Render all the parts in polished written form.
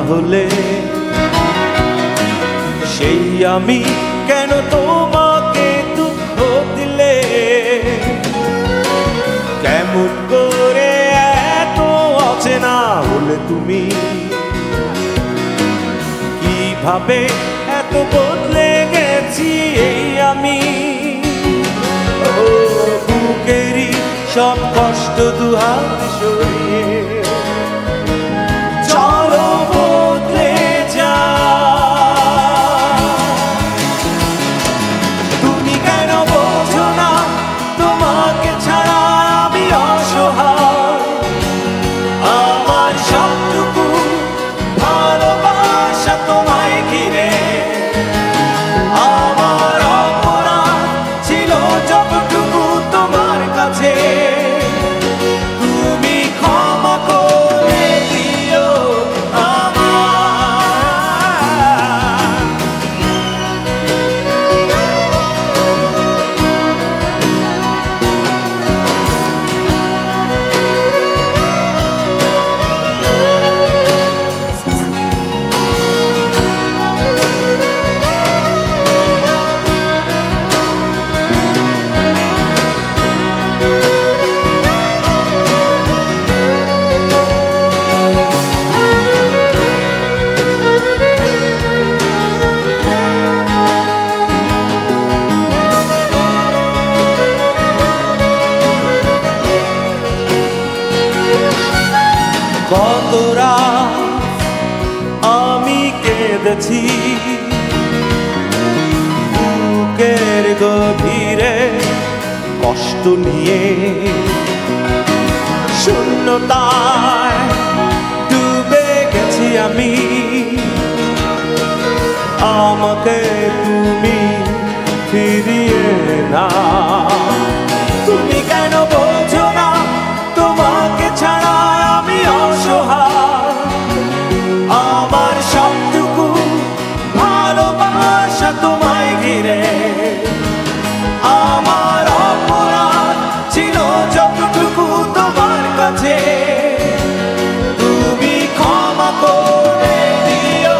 হলে সেই আমি কেন তোমাকে দুঃখ দিলে? কেমন করে এত অচেনা হলে তুমি? কিভাবে এত বদলে গেছি এই আমি? বুকেরই সব কষ্ট দুহাত সরিয়ে চলো বদলে যা। তুমি কেন বোঝো না তোমাকে ছাড়া আমি অসহায়? আমার সবটুকু ভালোবাসা তোমায় ঘিরে, আমার অপরাধ ছিল যতটুকু তোমার কাছে। তুমি ক্ষমা করে দিও কত রাত আমি কেঁদেছি বুকের গভীরে কষ্ট নিয়ে, শূন্যতায় ডুবে গেছি আমি। আমাকে তুমি ফিরিয়ে না। তুমি কেন বোঝো না তোমাকে ছাড়া আমি অসহায়? আমার সবটুকু ভালোবাসা তোমায় ঘিরে, আমার অপরাধ ছিল যতটুকু তোমার কাছে। তুমি ক্ষমা করে দিও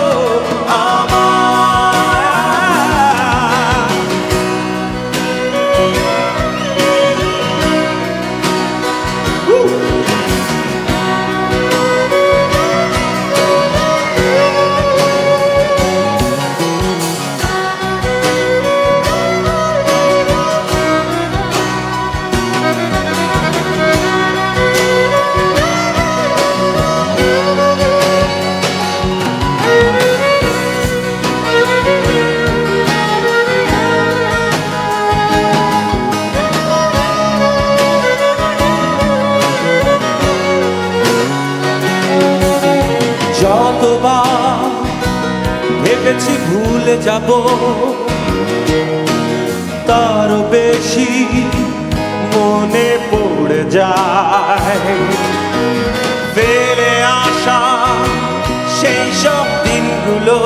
যতবার ভেবেছি ভুলে যাব, তারও বেশি মনে পড়ে যায়। ফেলে আসা সেই সব দিনগুলো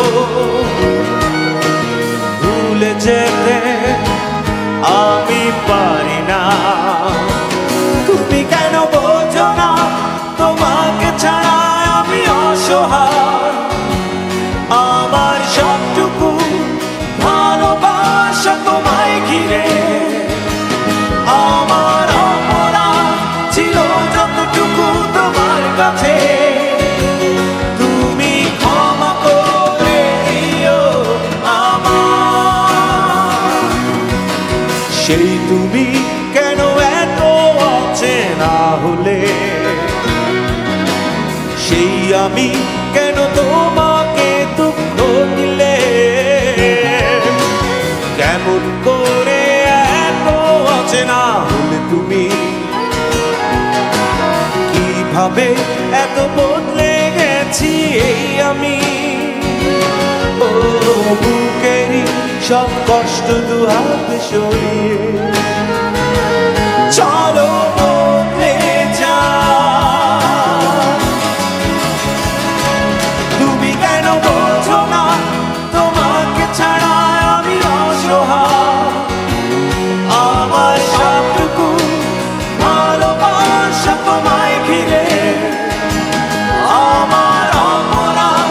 ভুলে যেতে আমি পারি না। তুমি কেন বোঝো না তোমাকে ছাড়া আমি অসহায়? আমার সবটুকু ভালোবাসা তোমায় ঘিরে, আমার অপরাধ ছিল যতটুকু তোমার কাছে। তুমি ক্ষমা করে দিও আমার। সেই তুমি কেন এত অচেনা হলে? সেই আমি কেন তোমাকে দুঃখ দিলে? কেমন করে এত অচেনা হলে তুমি? কিভাবে এত বদলে গেছি এই আমি? ও বুকেরই সব কষ্ট দুহাত সরিয়ে চলো বদলে যা। তুমি কেন বোঝো না তোমাকে ছাড়া আমি অসহায়? আমার সবটুকু ভালোবাসা তোমায় ঘিরে, আমার অপরাধ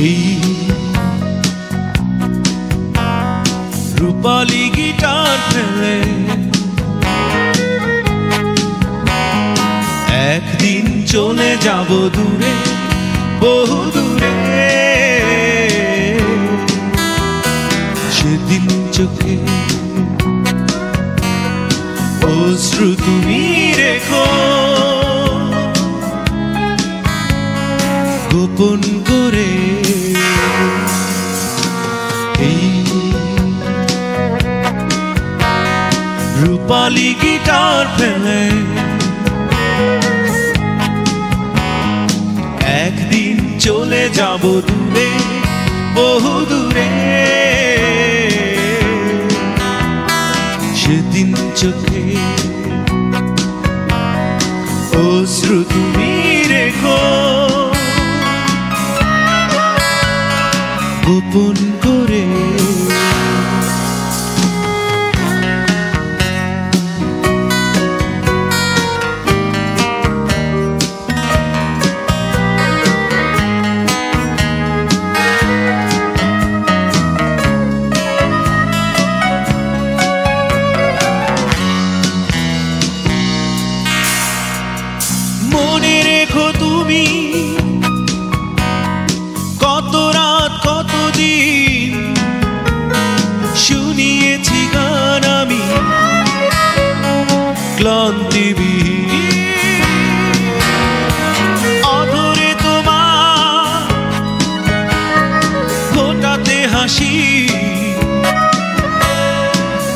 এই রূপালী গিটার ফেলে একদিন চলে যাব দূরে, বহু দূরে। সেদিন চোখে অশ্রু তুমি রেখো গোপন করে। এই রূপালী গিটার ফেলে একদিন চলে যাব দূরে, বহু দূরে। সেদিন চোখে অশ্রু তুমি রেখো গোপন করে। মনে রেখো তুমি কত রাত কত দিন শুনিয়েছি গান আমি ক্লান্তিবিহীন। অধরে তোমার ফোটাতে হাসি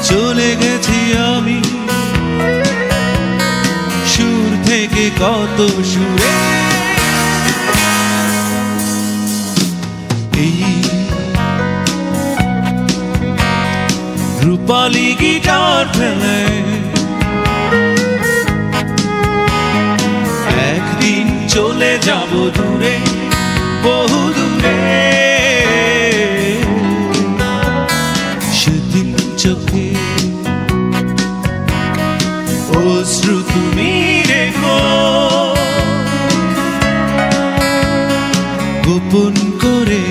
চলে গেছি আমি সুর থেকে কত সুরে। এই রূপালী গিটার ফেলে একদিন চলে যাব দূরে, বহু দূরে। সেদিন চোখে অশ্রু তুমি রেখো গোপন করে।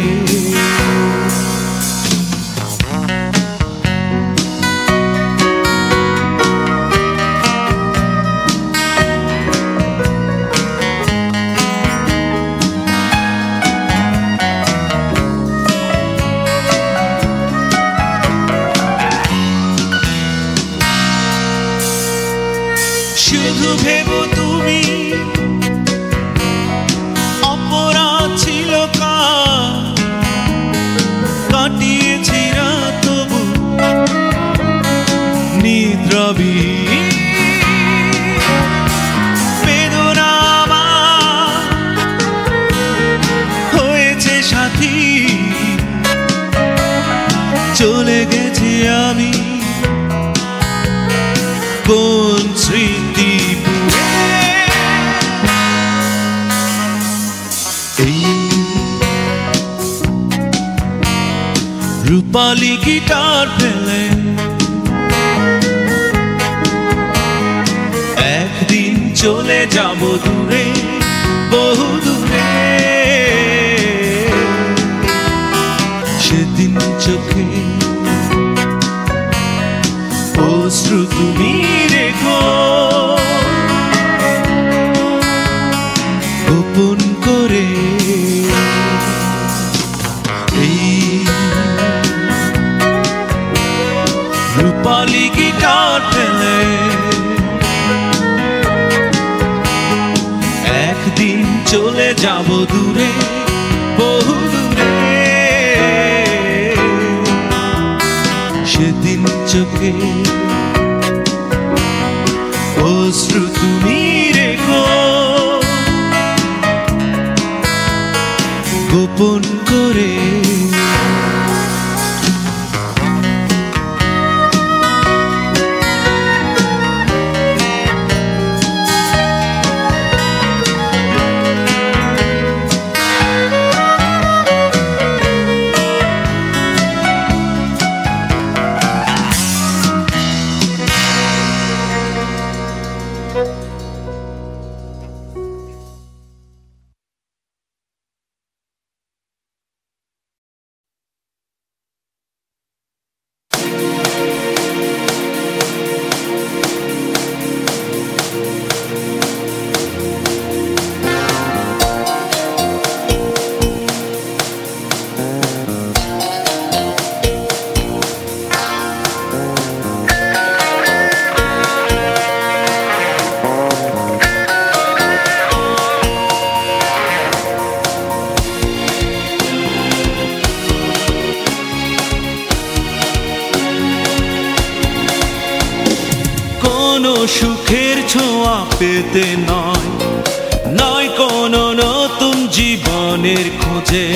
শুধু ভেবো তুমি অপরাধ ছিল কাটিয়েছি রাত তবু নিদ্রাবিহীন। বেদনা আমার হয়েছে সাথী চলে গেছি আমি কোন স্মৃতি পুরে। এই রূপালী গিটার ফেলে একদিন চলে যাব দূরে, বহু দূরে। সেদিন চোখে অশ্রু তুমি রেখো গোপন করে। এই রূপালী গিটার ফেলে একদিন চলে যাব দূরে, বহু দূরে। সেদিন চোখে অশ্রু তুমি রেখো গোপন করে। পেতে নয়, নয় কোনো নতুন জীবনের খোঁজে,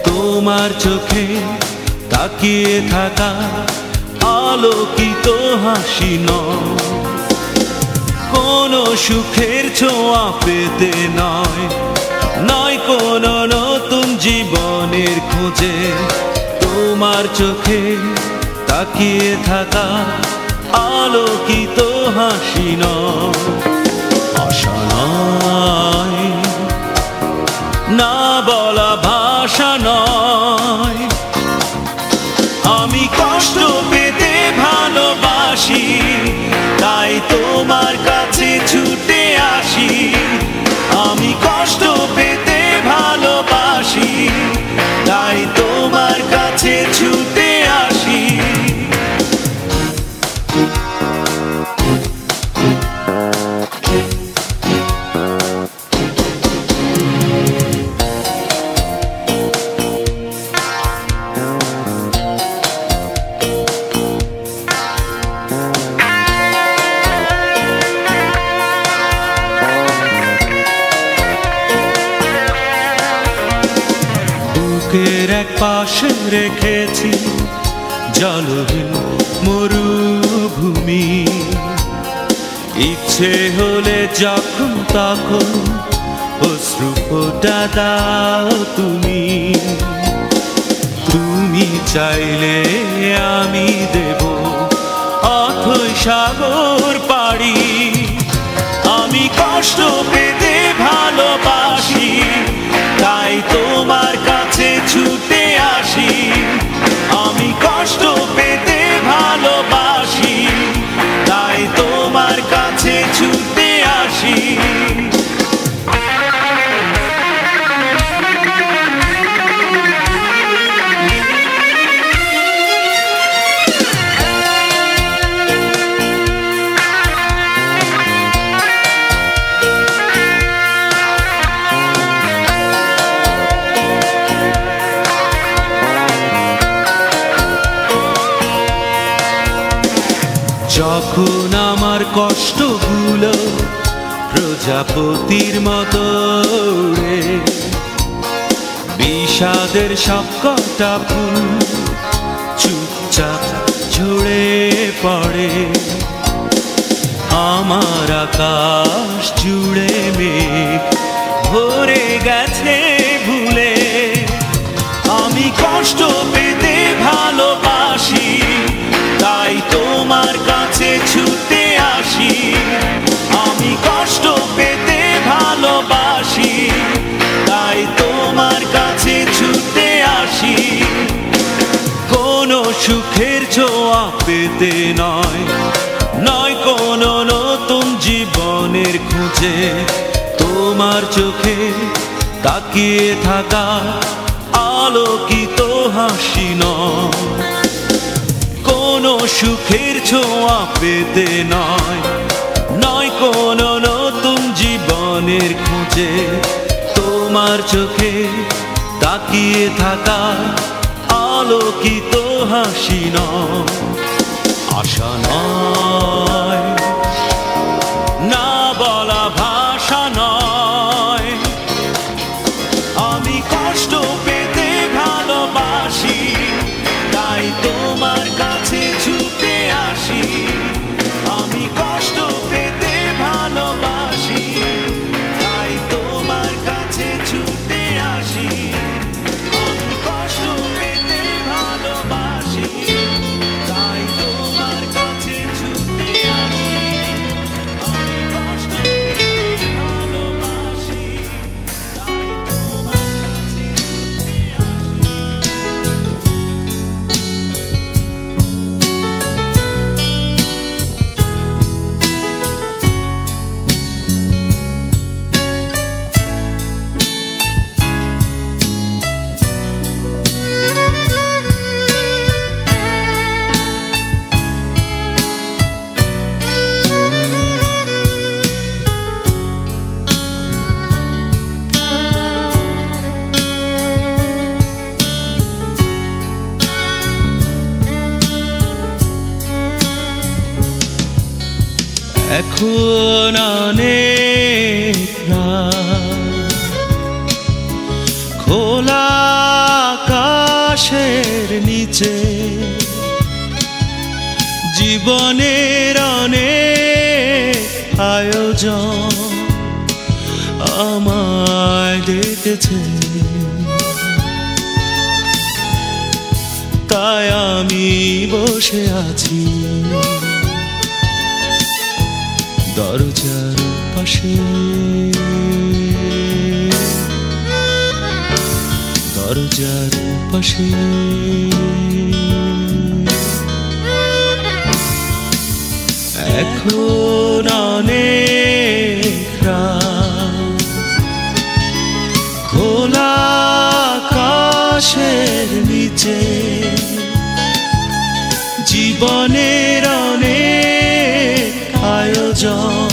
তোমার চোখে তাকিয়ে থাকা আলোকিত হাসি নয়, কোনো সুখের ছোঁয়া পেতে নয়, নয় কোনো নতুন জীবনের খোঁজে, তোমার চোখে তাকিয়ে থাকা আলোকিত হাসি নয়। আশা নয়, না বলা ভাষা নয়, আমি কষ্ট পেতে ভালোবাসি, তাই তোমার কাছে ছুটে আসি। আমি কষ্ট পেতে ভালোবাসি, তাই তোমার কাছে ছুটে আসি। বুকের এক পাশে রেখেছি জলহীন মরুভূমি, ইচ্ছে হলে যখন তখন অশ্রু ফোঁটা দাও তুমি। তুমি চাইলে আমি দেব অথই সাগর পাড়ি, আমি কষ্ট পেতে ভালোবাসি, তাই তোমার কাছে ছুটে আসি। আমি কষ্ট পেতে ভালোবাসি, তাই তোমার কাছে ছুটে আসি। যখন আমার কষ্টগুলো প্রজাপতির মতো উড়ে, বিষাদের সবকটা ফুল চুপচাপ ঝরে পড়ে, আমার আকাশ জুড়ে মেঘ ভরে গেছে ভুলে, আমি কষ্ট পেতে ভালোবাসি, তাই তোমার কাছে ছুটে আসি। আমি কষ্ট পেতে ভালোবাসি, তাই তোমার কাছে ছুটে আসি। কোনো সুখের ছোঁয়া পেতে নয়, নয় কোনো নতুন জীবনের খোঁজে, তোমার চোখে তাকিয়ে থাকা আলোকিত হাসি নয়, কোনো সুখের ছোঁয়া পেতে নয়, নয় কোনো নতুন জীবনের খোঁজে, তোমার চোখে তাকিয়ে থাকা আলোকিত হাসি নয়। আশা নয়, না বলা ভাষা নয়, আমি কষ্ট পেতে ভালোবাসি, তাই তোমার কাছে ছুটে আসি। আমি কষ্ট পেতে ভালোবাসি, তাই তোমার কাছে ছুটে আসি। আমি কষ্ট পেতে ভালোবাসি, তাই তোমার কাছে ছুটে আসি। আমি কষ্ট পেতে ভালোবাসি, তাই তোমার কাছে ছুটে এখন আকাশের নিচে জীবনের অনেক আয়োজন আমায় ডেকেছে, তাই আমি বসে আছি দরজার পাশে, দরজার পাশে। এখন অনেক রাত, খোলা আকাশের নিচে জীবনের অনেক আয়োজন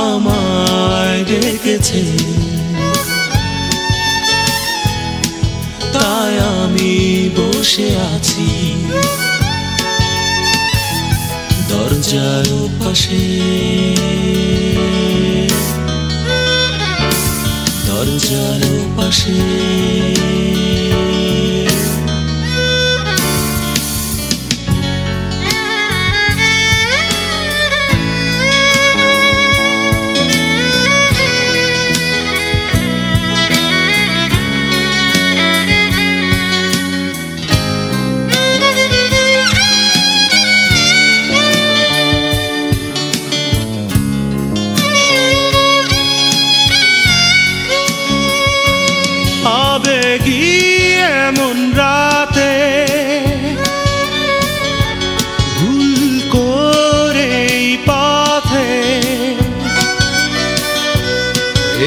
আমায় ডেকেছে, তাই আমি বসে আছি দরজার পাশে, দরজার পাশে। আবেগী এমন রাতে ভুল করে পথে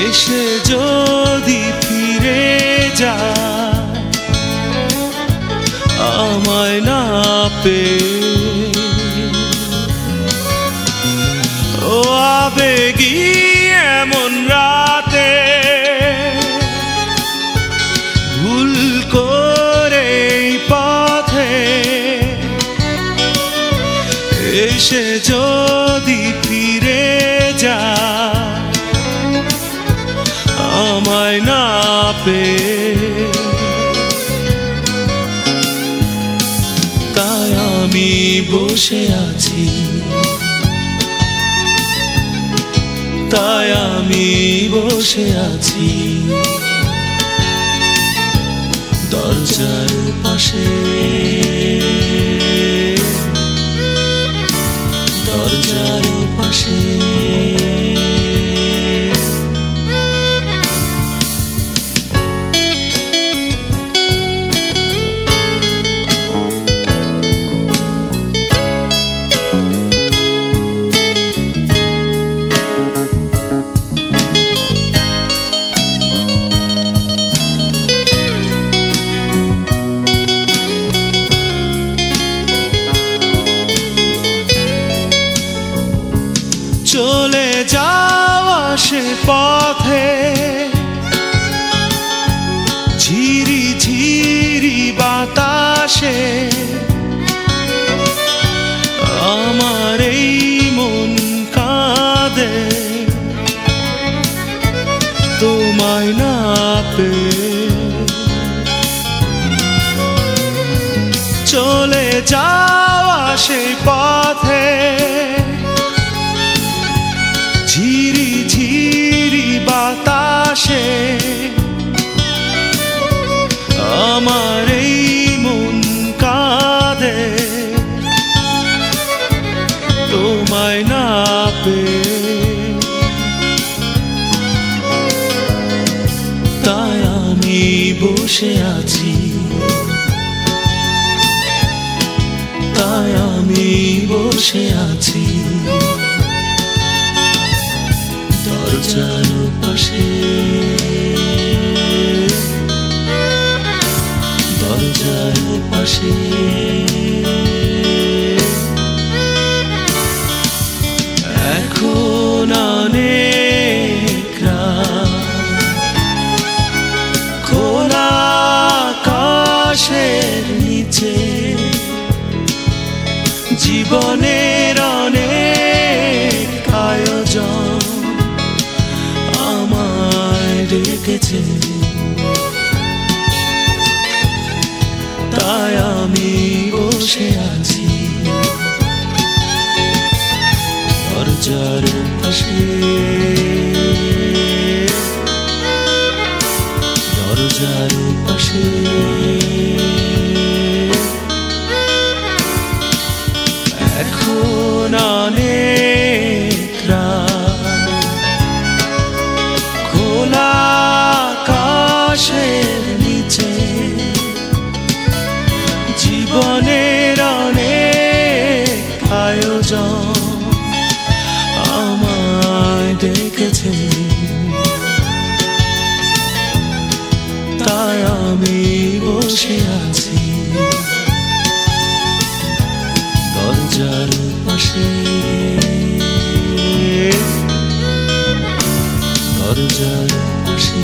এসে যদি ফিরে যায় আমায় না পেয়ে, ও আবেগী এমন রাতে ভুল করে পথে এসে যদি ফিরে যায় আমায় না পেয়ে, তাই আমি বসে আছি, তাই আমি বসে আছি দরজার পাশে, দরজার পাশে। চলে যাওয়া সে পথে ঝিরি ঝিরি বাতাসে আমার এই মন কাঁদে তোমায় না পেয়ে, চলে যাওয়া সেই পথে ঝিরি ঝিরি বাতাসে আমার এই মন কাঁদে তোমায় না পেয়ে, তাই আমি বসে আছি, তাই আমি বসে আছি দরজার পাশে, দরজার পাশে। এখন অনেক রাত, খোলা আকাশের নিচে জীবনের অনেক আয়োজন আমায় ডেকেছে, তাই আমি বসে আছি দরজার পাশে, দরজার পাশে। এখন অনেক রাত, খোলা আকাশের নিচে জীবনের অনেক আয়োজন আমায় ডেকেছে, তাই আমি বসে আছি দরজার পাশে, দরজার পাশে।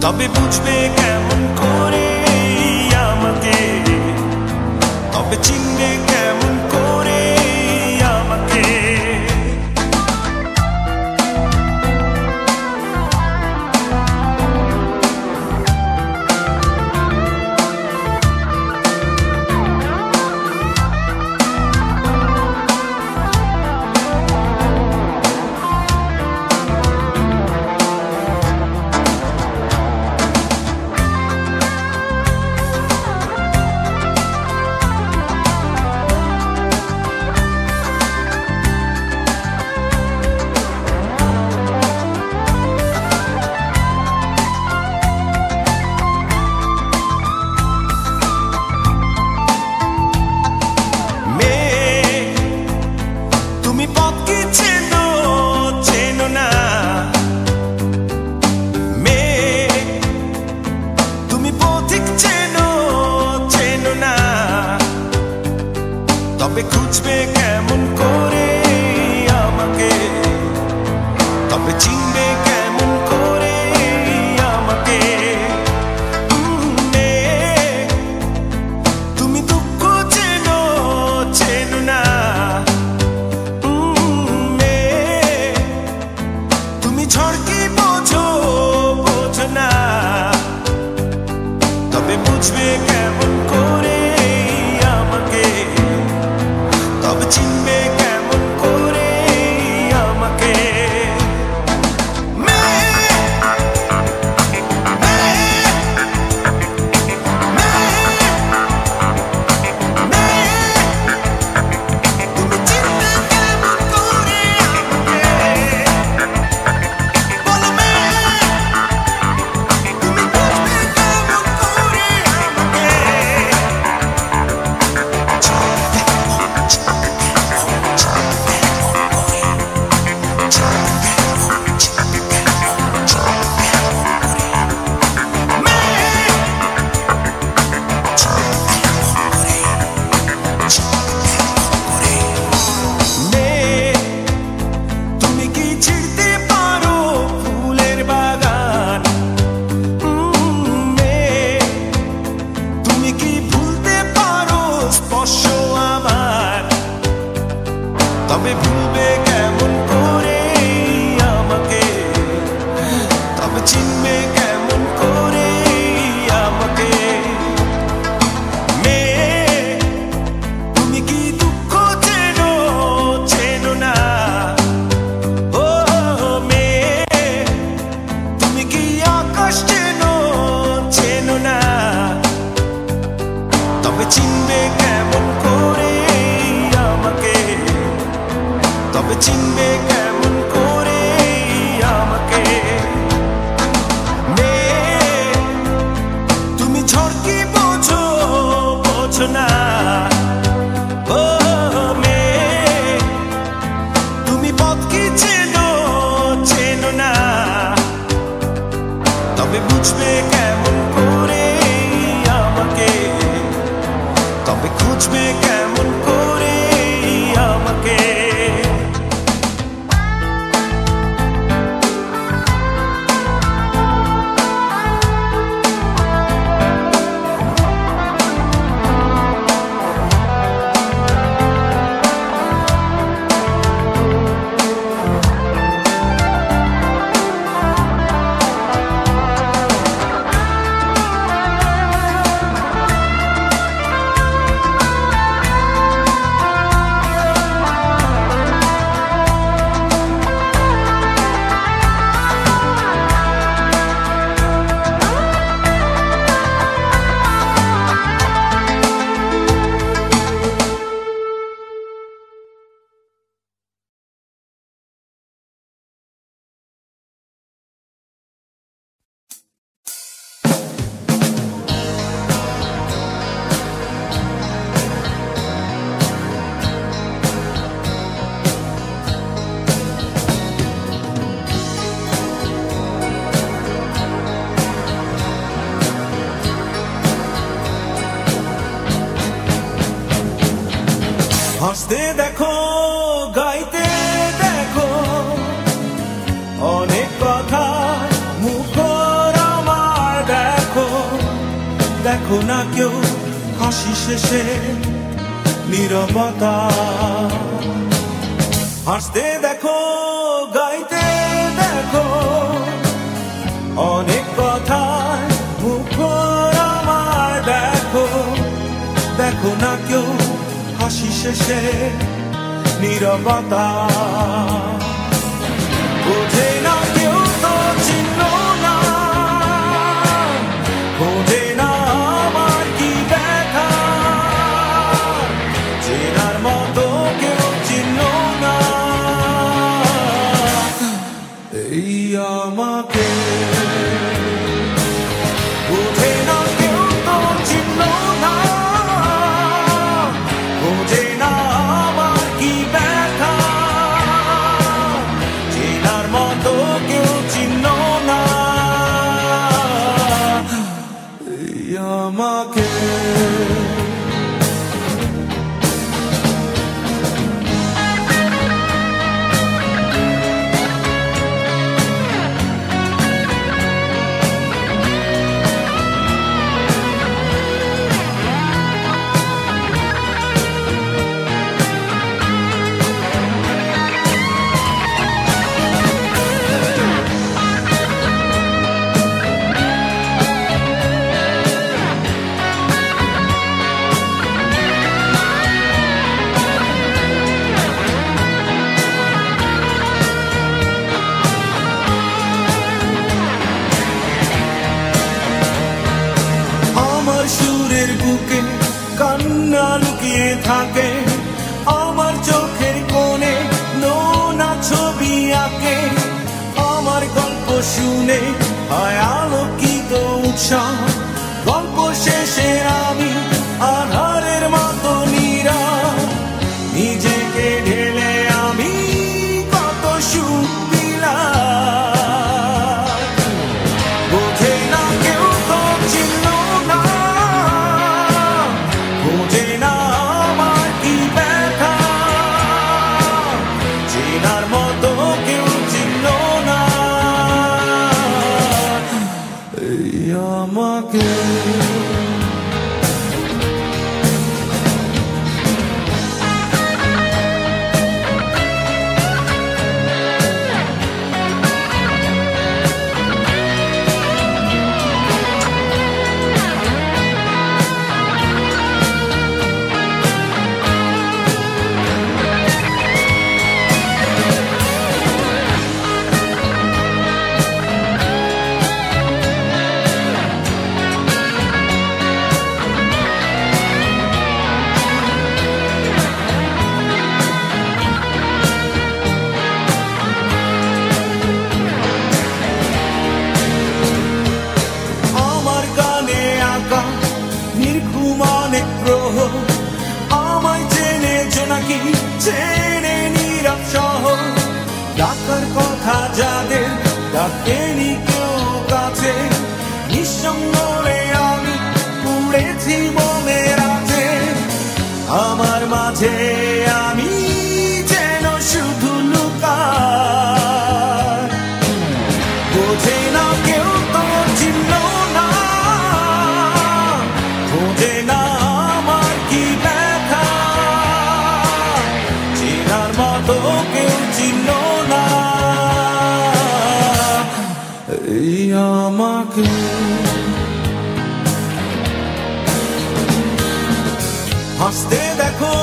তবে বুঝবে কেমন করে আমাকে, তবে চিনবে কেমন করে আমাকে। তবে খুঁজবে কেমন করে আমাকে, তবে চিনবে কেমন করে আমাকে। তুমি দুঃখ চেনো চেনো না, তুমি ঝড় কি বোঝো বোঝো না, তবে বুঝবে কেমন করে আমাকে, তবে চিনবে কেমন করে আমাকে। তুমি চিনবে কেমন করে আমাকে? তুমি ঝড় কি বোঝো, বোঝো না। ও মেয়ে, তুমি পথ কি চেনো, চেনো না। তবে বুঝবে কেমন করে আমাকে, তবে খুঁজবে কেমন করে আমাকে। হাসতে দেখো, গাইতে দেখো, অনেক কথা মুখর আমার দেখো। দেখো না কেউ হাসি শেষে নীরবতা। হাসতে দেখো, গাইতে দেখো, অনেক কথা মুখর আমার দেখো। দেখো না কেউ হাসি শেষে নীরবতা। বোঝে না কেউ তো চিহ্ন না, বোঝে না আমার কি ব্যথা। চেনার মতো কেউ চিহ্ন না এই আমাকে। বোঝে না কেউ তো চিহ্ন না, বোঝে না আমার কি ব্যথা। চেনার মতো কেউ চিহ্ন না এই আমাকে। সুরের বুকে কান্না লুকিয়ে থাকে, আমার চোখের কোণে নোনা ছবি আঁকে। আমার গল্প শুনে হয় আলোকিত উৎসাহ, গল্প শেষে আমি আধারের মতো নীরব। নিজেকে ঢেলে আমি কত সুখ দিলাম। বোঝে না কেউ তো চিহ্ন না, বোঝে না আমার কি ব্যথা। চেনার মতো কেউ চিহ্ন না এই আমাকে। আঁকা নির্ঘুম অনেক গ্রহ আমায় জেনেছো নাকি চেনে নীরব শহর ডাকার কথা যাদের ডাকেনি কেউ কাছে নিঃসঙ্গ হয়ে আমি পুড়েছি মনের আছে আমার মাঝে আমি যেন শুধু লুকাই বোঝে না কেউ তো চিহ্ন না বোঝে না আমার কি ব্যথা চেনার মতো কেউ চিহ্ন না এই আমাকে হাসতে দেখো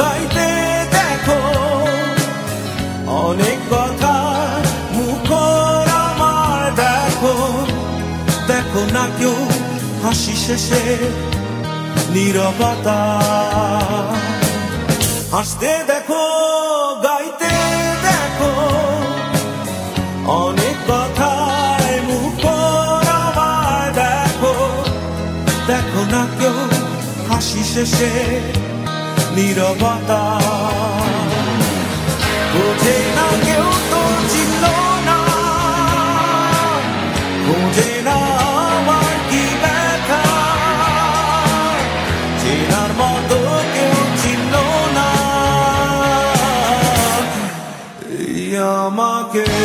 গাইতে দেখো অনেক কথা মুখর আমার দেখো দেখো না কেউ হাসি শেষে নীরবতা হাসতে দেখো গাইতে দেখো অনেক কথায় মুখর আমার দেখো দেখো না কেউ হাসি শেষে নীরবতা বোঝে না কেউ তো চিনল না বোঝে না আমার কি ব্যথা চেনার মতো কেউ চিনল না এই আমাকে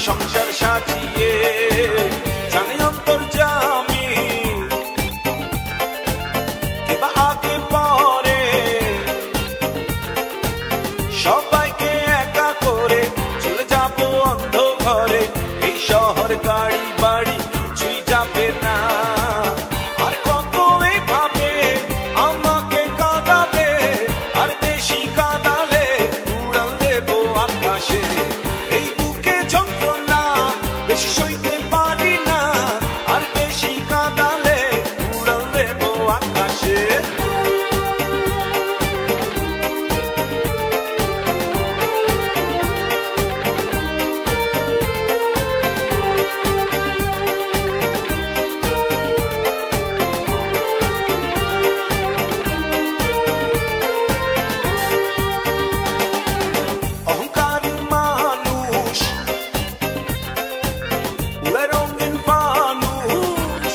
সংসার সাজিয়ে জানে অন্তর্যামী কিবা আগে পরে সবাইকে একা করে চলে যাবো অন্ধ ঘরে এই শহর গাড়ি বাড়ি কিছুই যাবে না আর কত এভাবে আমাকে কাঁদাবে আর বেশি কাঁদালে উড়াল দেবো আকাশে সইতে পারি না আর বেশি কাঁদালে উড়াল দেবো আকাশে অহংকারী মানুষ রঙিন মানুষ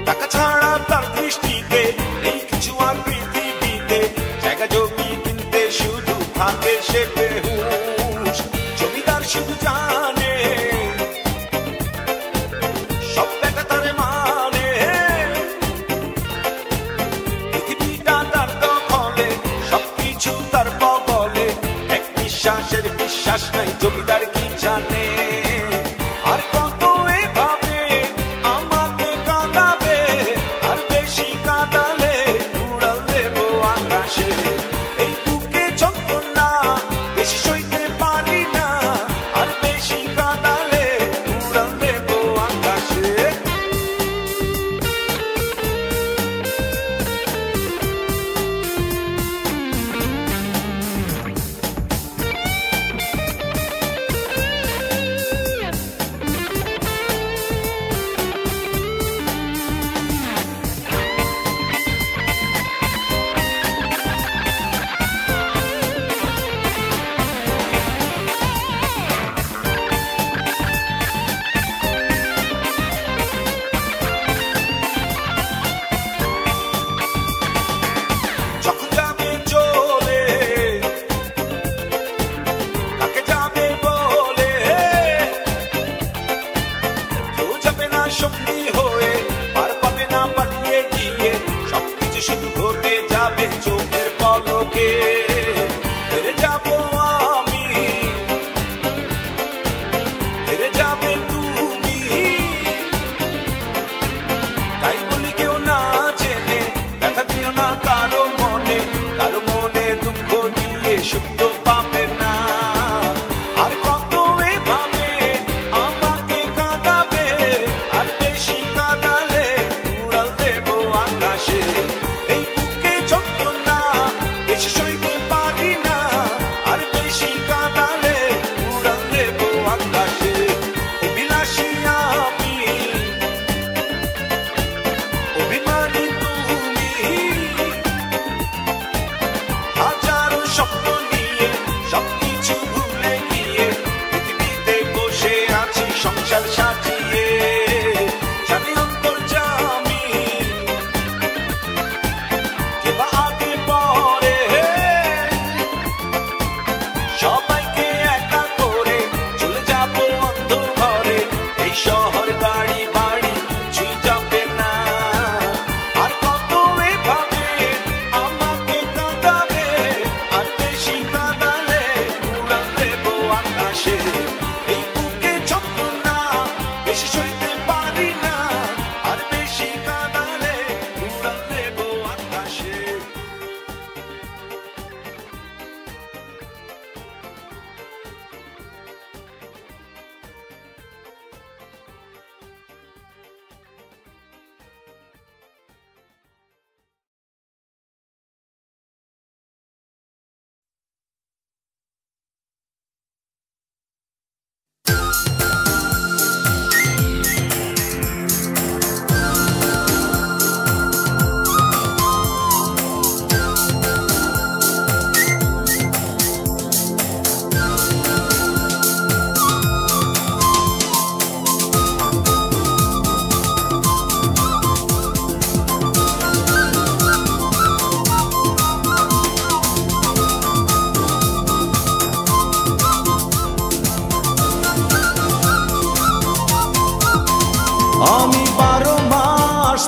টাকা ছাড়া তার দৃষ্টিতে এই কিছু আর পৃথিবীতে জায়গা জমি কিনতে শুধু থাকে সে বেহুশ জমিদার শুধু জানে সব দেখা তার মানে পৃথিবীটা তার দখলে সবকিছু তার বগলে এক নিঃশ্বাসের বিশ্বাস নাই জমিদার কি জানে আর কত এভাবে আমাকে কাঁদাবে আর বেশি কাঁদালে উড়াল দেবো আকাশে এই বুকে যন্ত্রণা বেশি সইতে পারি না আর বেশি কাঁদালে উড়াল দেবো আকাশে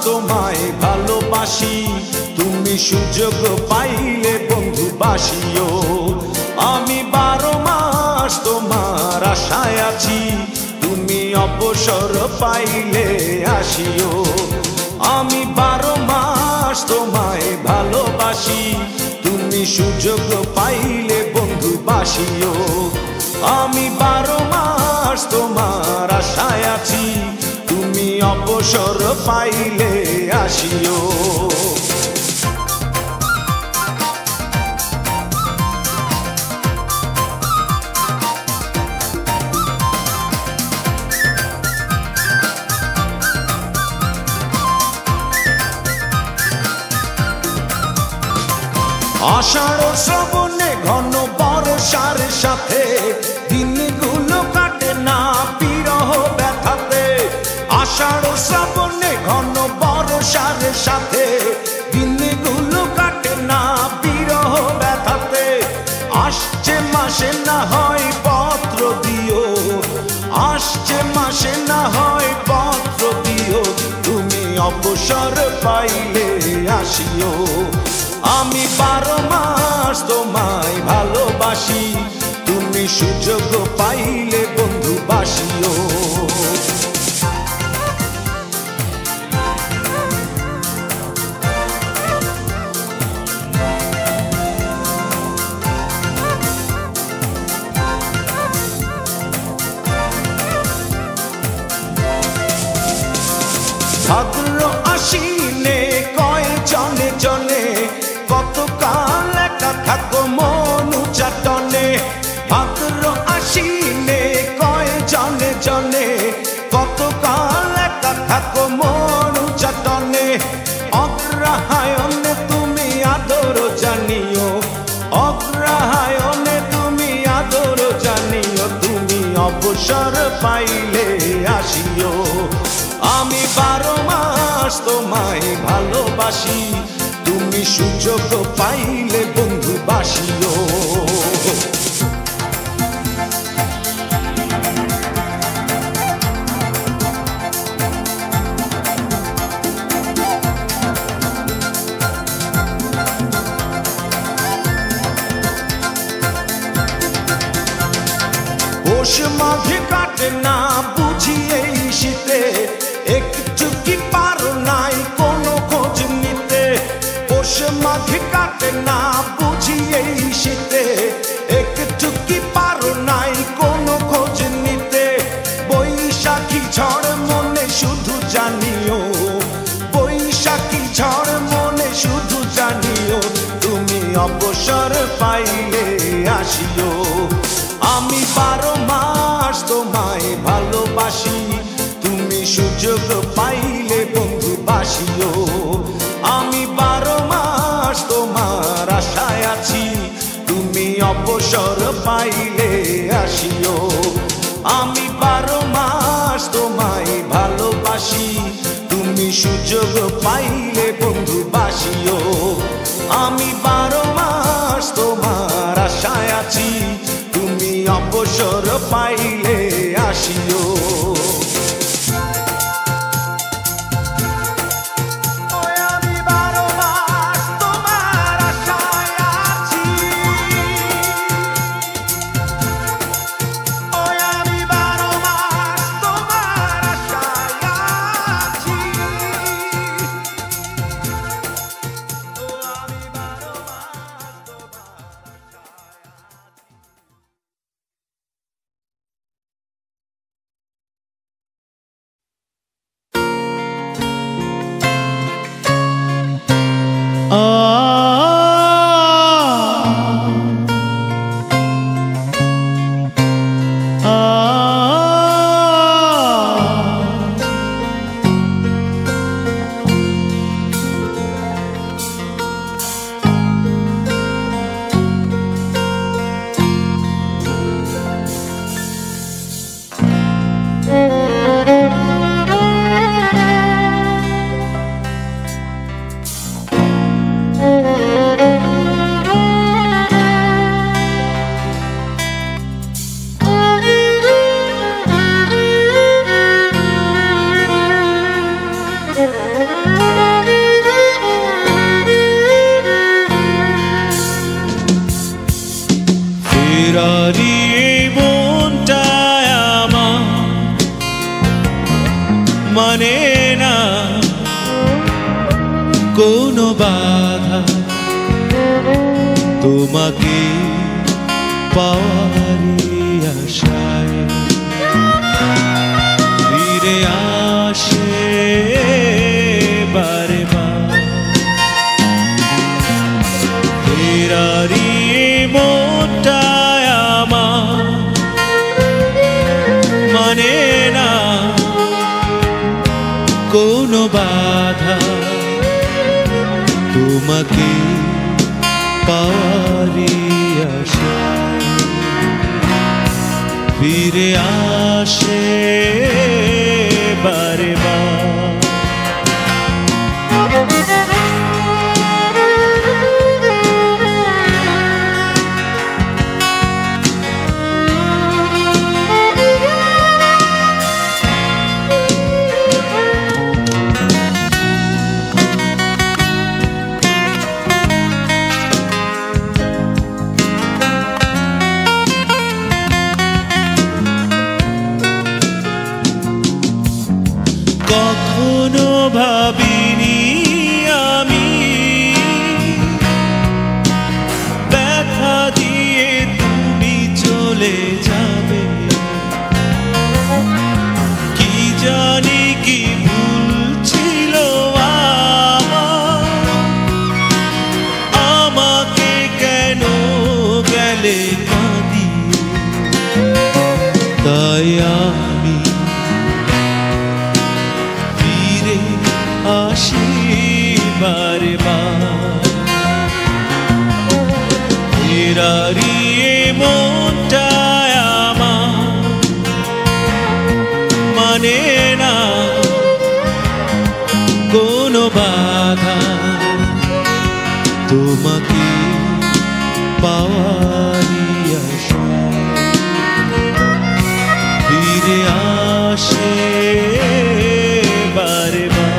তোমায় ভালোবাসি, তুমি সুযোগ পাইলে বন্ধু বাসিও। আমি 12 মাস তোমার আশায় আছি, তুমি অবসর পাইলে আসিও। আমি 12 মাস তোমায় ভালোবাসি, তুমি সুযোগ পাইলে বন্ধু বাসিও। আমি 12 মাস তোমার আশায় আছি, তুমি অবসর পাইলে আসিও। আষাঢ় শ্রাবণে ঘন বর্ষার সাথে দিনগুলো কাটে না বিরহ ব্যথাতে। আষাঢ় শ্রাবণে ঘন বর্ষার সাথে দিনগুলো কাটে না বিরহ ব্যথাতে। আসছে মাসে না হয় পত্র দিও, আসছে মাসে না হয় পত্র দিও, তুমি অবসর পাইলে আসিও। আমি 12 মাস তোমায় ভালোবাসি, তুমি সুযোগ পাইলে বন্ধু বাসিও। ভাদ্র আশ্বিনে কয় জনে জনে কতকাল একা থাকো মন চাটনে। ভাদ্র আশ্বিনে কয় জনে জনে কতকাল একা থাকো মন চাটনে। অগ্রহায়ণে তুমি আদর জানিও, অগ্রহায়ণে তুমি আদর জানিও, তুমি অবসর পাইলে আসিও। আমি 12 মাস তোমায় ভালোবাসি, তুমি সুযোগ পাইলে বন্ধু বাসিও। পৌষ মাঘে কাটে না বুঝি এই শীতে, একটু কি পারো নাই কোনো খোঁজ নিতে। পৌষ মাঘে কাটে না বুঝি এই শীতে, একটু কি পারো নাই কোনো খোঁজ নিতে। বৈশাখী ঝড় মনে শুধু জানিও, বৈশাখী ঝড় মনে শুধু জানিও, তুমি অবসর পাইলে আসিও। আমি 12 মাস তোমায় ভালোবাসি, তুমি সুযোগ পাইলে বন্ধু বাসিও। আমি 12 মাস তোমার আশায় আছি, তুমি অবসর পাইলে আসিও। আমি 12 মাস তোমায় ভালোবাসি, তুমি সুযোগ পাইলে বন্ধু বাসিও। আমি 12 মাস তোমার আশায় আছি, তুমি অবসর পাইলে আসিও। কোনো বাধা তোমাকে পাওয়ারই আশায় ফিরে আসে বারে বার ফেরারি মনটায় আমার মানে না কোনো বাধা তোমাকে পাওয়ারই আশায় ফিরে আসে বারে বার কখনো ভাবিনি আমি ব্যথা দিয়ে তুমি চলে যাবে কি জানি কি ভুল ছিল আমাকে কেন গেলে কাঁদিয়ে তাই আমি আসি বারে বার ফেরারি মনটায় আমার মানে না কোনো বাধা তোমাকে পাওয়ারই আশায় ফিরে আসে বারে বার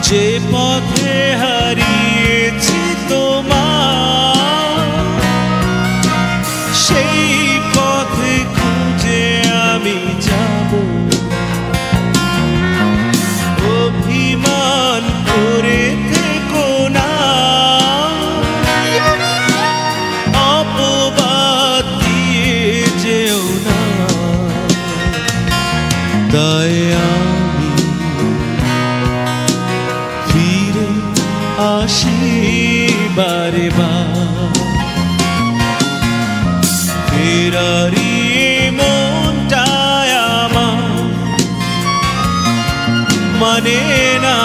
যে পথে হারিয়েছি তোমার সেই পথে খুঁজে আমি যাব অভিমান করে থেকো না অপবাদ দিয়ে যেও না তাই আসি বারে বার ফেরারি মনটায় আমার মানে না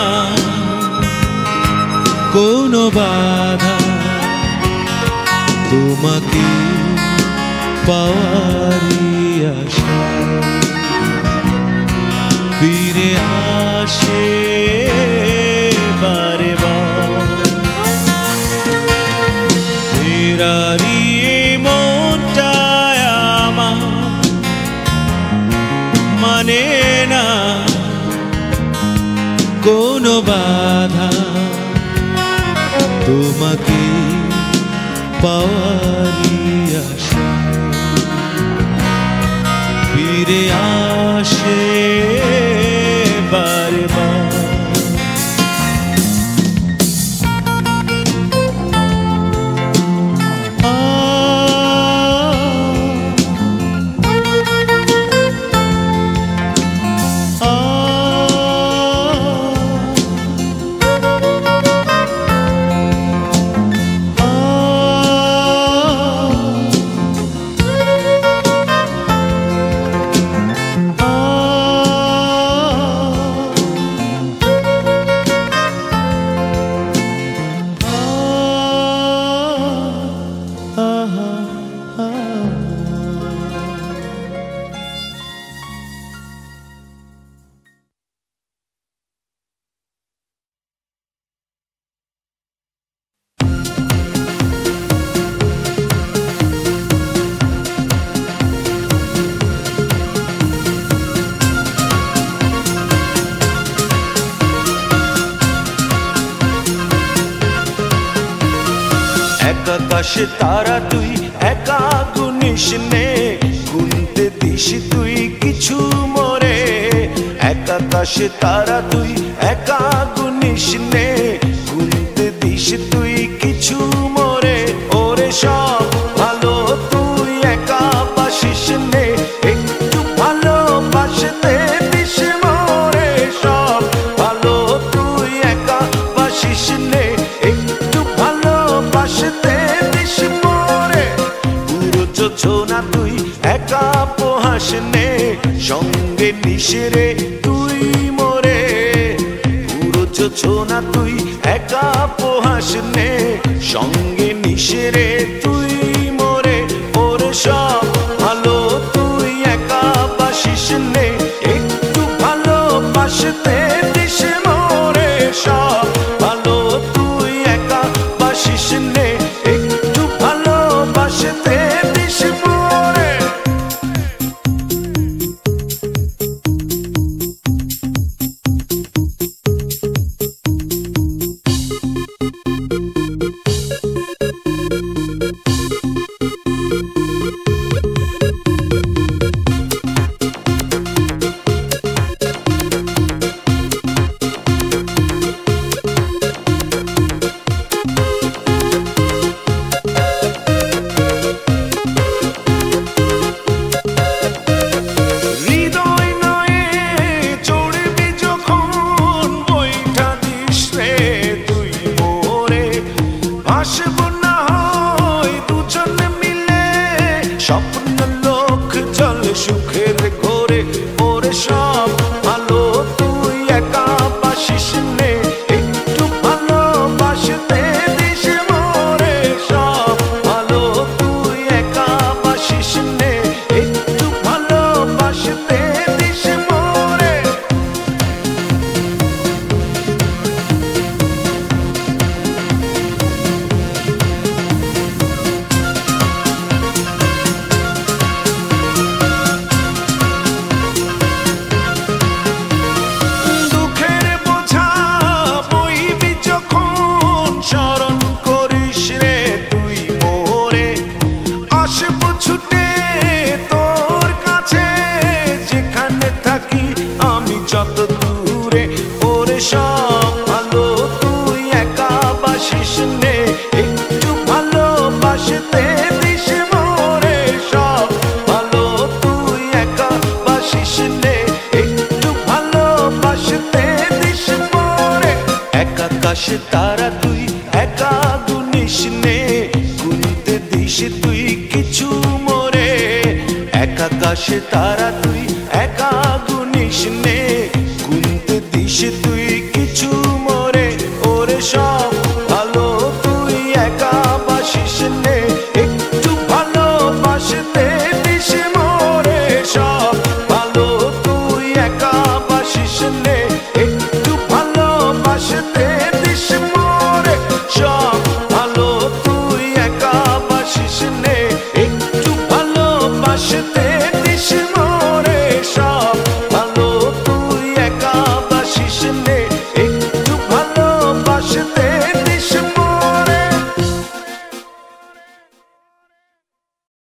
কোনো বাধা তোমাকে পাওয়ারই আশায় ফিরে আসে বারে বার ফেরারি মনটায় আমার মানে না কোনো বাধা তোমাকে পাওয়ারই আশায় ফিরে আসে বারে বার আকাশে তারা তুই একা গুনিস নে, গুনতে দিস তুই কিছু মোরে। এক আকাশে তারা তুই একা গুনিস নে, গুনতে দিস তুই কিছু মোরে। ওরে সব ভালো তুই একা বাসিস নে, একটু ভালোবাসতে দিস মোরে। সব ভালো তুই একা বাসিস নে, একটু ভালোবাসতে দিস মোরে। পুরো যোজনা তুই একা পোহাস নে, সঙ্গে নিস রে তুই মোরে। পুরো যোজনা তুই একা পোহাস নে, সঙ্গে নিস রে তুই মোরে। ওরে সব ভালো তুই একা বাসিস নে, একটু ভালোবাসতে দিস মোরে। সব ভালো তুই একা বাসিস নে, একটু ভালোবাসতে দিস মোরে। আসবো না হয় দুজন মিলে, স্বপ্ন লোক চলে সুখের ঘরে। ওরে সব ভালো তুই একা বাসিস নে, একটু ভালোবাসতে দিস মোরে। সব ভালো তুই একা বাসিস নে, একটু ভালোবাসতে দিস মোরে। যত দূরে ওরে সব ভালো তুই একা বাসিস নে, একটু ভালোবাসতে দিস মোরে। সব ভালো তুই একা বাসিস নে, একটু ভালোবাসতে দিস মোরে। এক আকাশে তারা তুই একা গুনিস নে, গুনতে দিস তুই কিছু মোরে। এক আকাশে তারা তুই একা গুনিস নে,